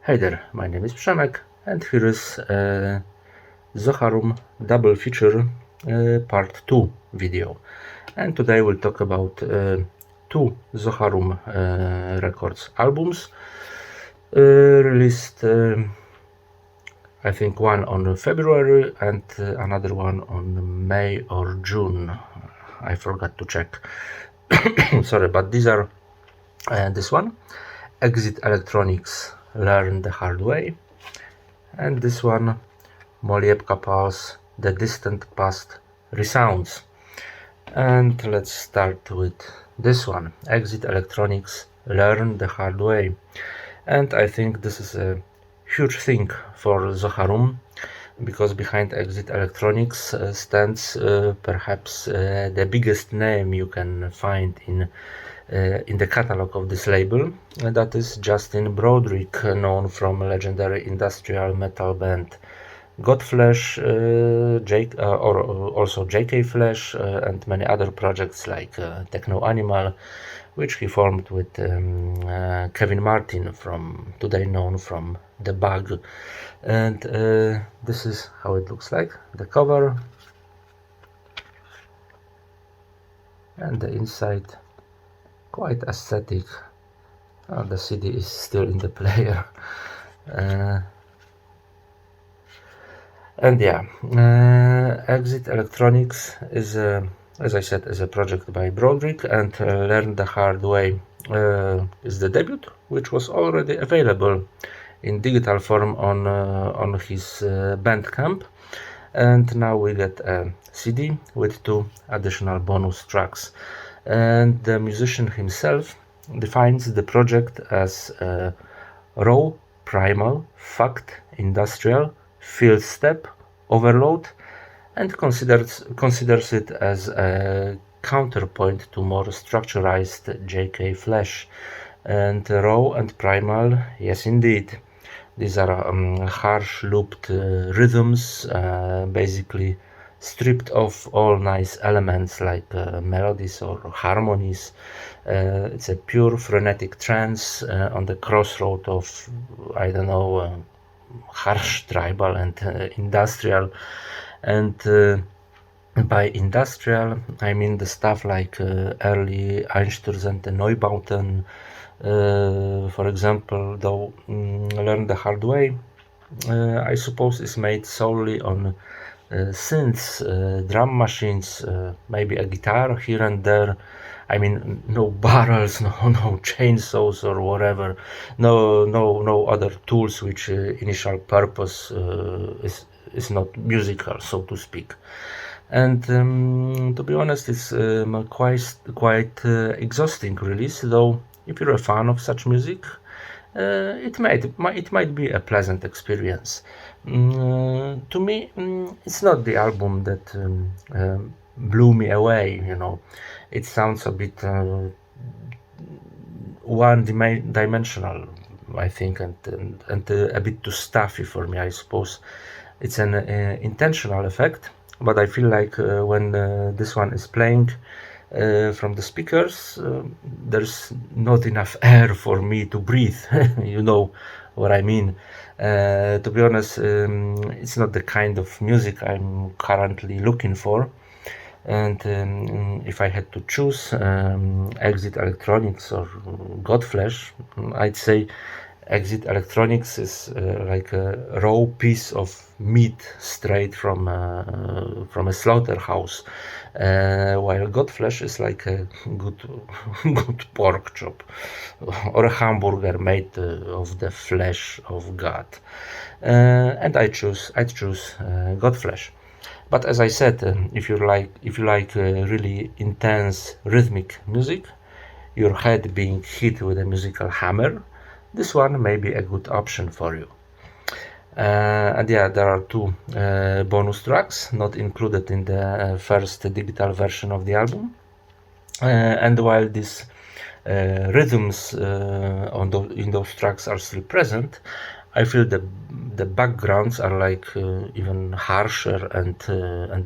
Hey there, my name is Przemek and here is Zoharum double feature part 2 video. And today we'll talk about two Zoharum Records albums released I think one on February and another one on May or June. I forgot to check. Sorry, but these are this one, Exit Electronics, Learn the Hard Way, and this one, Moljebka Pvlse, The Distant Past Resounds. And let's start with this one, Exit Electronics, Learn the Hard Way. And I think this is a huge thing for Zoharum, because behind Exit Electronics stands perhaps the biggest name you can find in the catalog of this label, and that is Justin Broderick, known from legendary industrial metal band Godflesh, or also JK Flesh, and many other projects like Techno Animal, which he formed with Kevin Martin, from today known from The Bug. And this is how it looks like, the cover and the inside. Quite aesthetic. The CD is still in the player. And yeah, Exit Electronics is, as I said, is a project by Broderick, and Learn the Hard Way is the debut, which was already available in digital form on his Bandcamp. And now we get a CD with 2 additional bonus tracks. And the musician himself defines the project as raw, primal, fucked, industrial, field step, overload, and considers it as a counterpoint to more structurized JK Flesh. And raw and primal, yes indeed, these are harsh looped rhythms, basically stripped of all nice elements like melodies or harmonies. It's a pure frenetic trance on the crossroad of, I don't know, harsh tribal and industrial. And by industrial I mean the stuff like early Einstürzende Neubauten, for example, though Learn the Hard Way I suppose is made solely on synths, drum machines, maybe a guitar here and there. I mean, no barrels, no chainsaws or whatever, no other tools which initial purpose is not musical, so to speak. And to be honest, it's quite exhausting release, though if you're a fan of such music, it might be a pleasant experience. To me, it's not the album that blew me away. You know, it sounds a bit one-dimensional, I think, and a bit too stuffy for me. I suppose it's an intentional effect, but I feel like when this one is playing from the speakers, there's not enough air for me to breathe. You know what I mean. To be honest, it's not the kind of music I'm currently looking for. And if I had to choose Exit Electronics or Godflesh, I'd say Exit Electronics is like a raw piece of meat straight from a slaughterhouse, while Godflesh is like a good pork chop or a hamburger made of the flesh of God. And I'd choose Godflesh. But as I said, if you like really intense rhythmic music, your head being hit with a musical hammer, this one may be a good option for you. And yeah, there are 2 bonus tracks not included in the first digital version of the album. And while these rhythms in those tracks are still present, I feel the backgrounds are like even harsher, and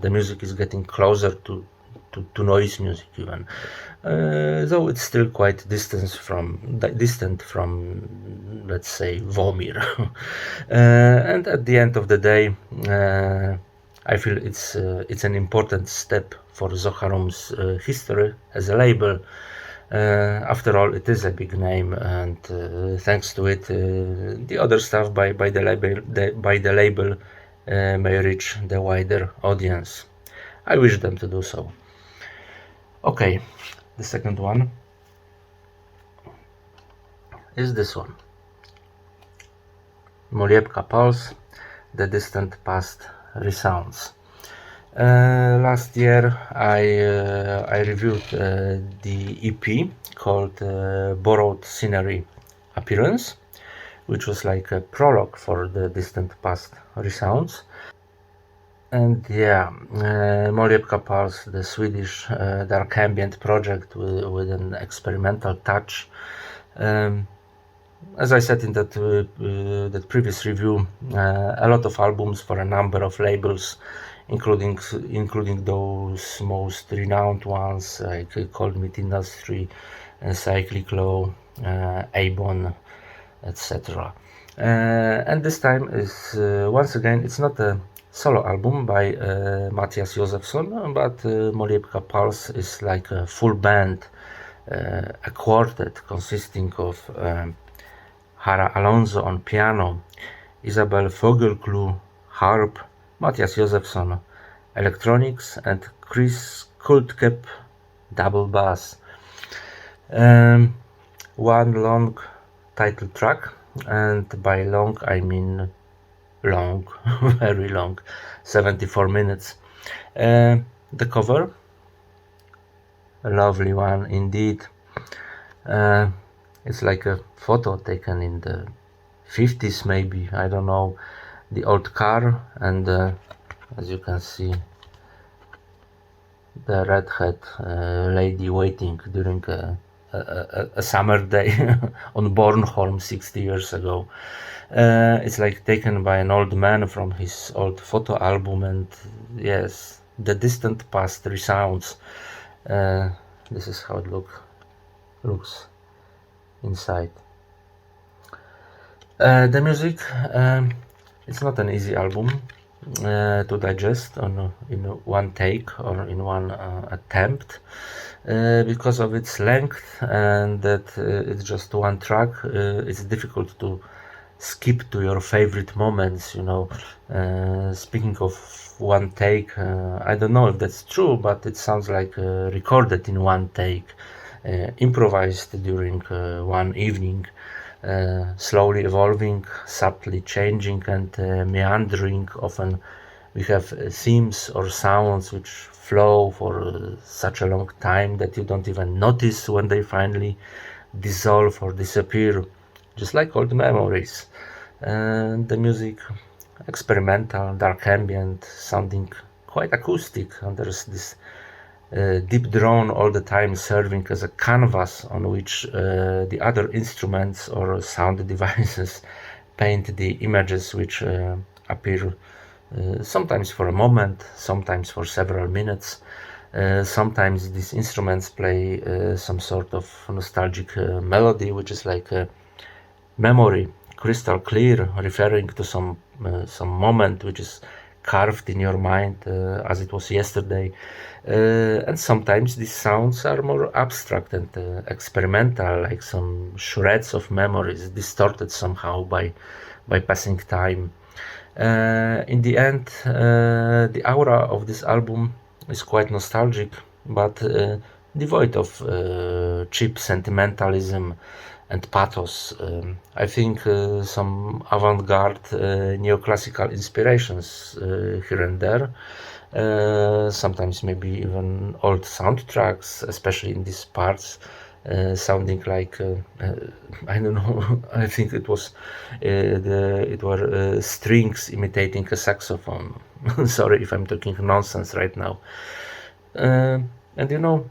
the music is getting closer to to noise music even, though it's still quite distant from, let's say, Vomir. And at the end of the day, I feel it's an important step for Zoharum's history as a label. After all, it is a big name, and thanks to it, the other stuff by the label may reach the wider audience. I wish them to do so. Okay, the second one is this one. Moljebka Pvlse, The Distant Past Resounds. Last year I reviewed the EP called Borrowed Scenery Appearance, which was like a prologue for The Distant Past Resounds. And yeah, Moljebka Pvlse, the Swedish dark ambient project with an experimental touch. As I said in that previous review, a lot of albums for a number of labels, including those most renowned ones like Cold Meat Industry, Cyclic Law, Avon, etc. And this time is once again, it's not a solo album by Mattias Josefsson, but Moljebka Pvlse is like a full band, a quartet consisting of Hara Alonso on piano, Isabel Vogelklu harp, Mattias Josefsson electronics, and Chris Kultkep double bass. One long title track, and by long I mean long, very long, 74 minutes. The cover, a lovely one indeed. It's like a photo taken in the 50s maybe, I don't know, the old car, and as you can see, the redhead lady waiting during a summer day on Bornholm 60 years ago. It's like taken by an old man from his old photo album, and yes, The Distant Past Resounds. This is how it looks inside. The music, it's not an easy album to digest in one take or in one attempt, because of its length and that it's just one track. It's difficult to skip to your favorite moments, you know. Speaking of one take, I don't know if that's true, but it sounds like recorded in one take, improvised during one evening, slowly evolving, subtly changing and meandering. Often we have themes or sounds which flow for such a long time that you don't even notice when they finally dissolve or disappear, just like old memories. And the music, experimental, dark ambient, sounding quite acoustic, and there's this deep drone all the time serving as a canvas on which the other instruments or sound devices paint the images which appear sometimes for a moment, sometimes for several minutes. Sometimes these instruments play some sort of nostalgic melody, which is like a memory, crystal clear, referring to some moment which is carved in your mind as it was yesterday. And sometimes these sounds are more abstract and experimental, like some shreds of memories distorted somehow by passing time. In the end, the aura of this album is quite nostalgic, but devoid of cheap sentimentalism and pathos. I think some avant-garde neoclassical inspirations here and there. Sometimes maybe even old soundtracks, especially in these parts, sounding like I don't know. I think it was it were strings imitating a saxophone. Sorry if I'm talking nonsense right now. And you know,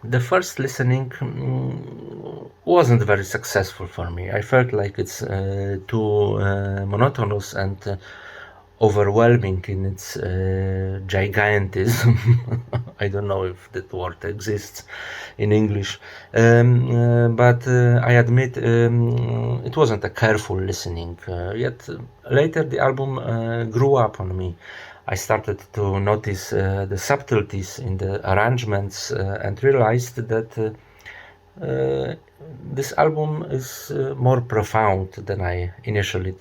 the first listening wasn't very successful for me. I felt like it's too monotonous and overwhelming in its gigantism. I don't know if that word exists in English, but I admit it wasn't a careful listening. Yet later the album grew up on me. I started to notice the subtleties in the arrangements and realized that this album is more profound than I initially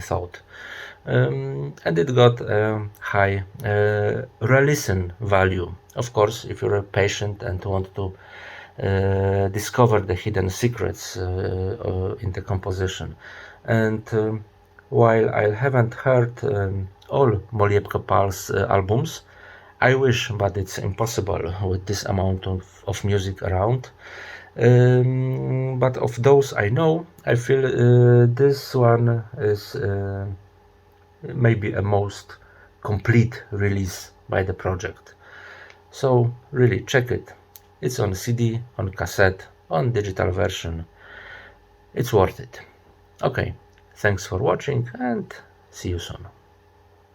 thought. And it got a high re-listen value. Of course, if you're patient and want to discover the hidden secrets in the composition. And while I haven't heard all Moljebka Pvlse albums, I wish, but it's impossible with this amount of music around. But of those I know, I feel this one is maybe a most complete release by the project. So really check it. It's on CD, on cassette, on digital version. It's worth it. Okay, thanks for watching and see you soon.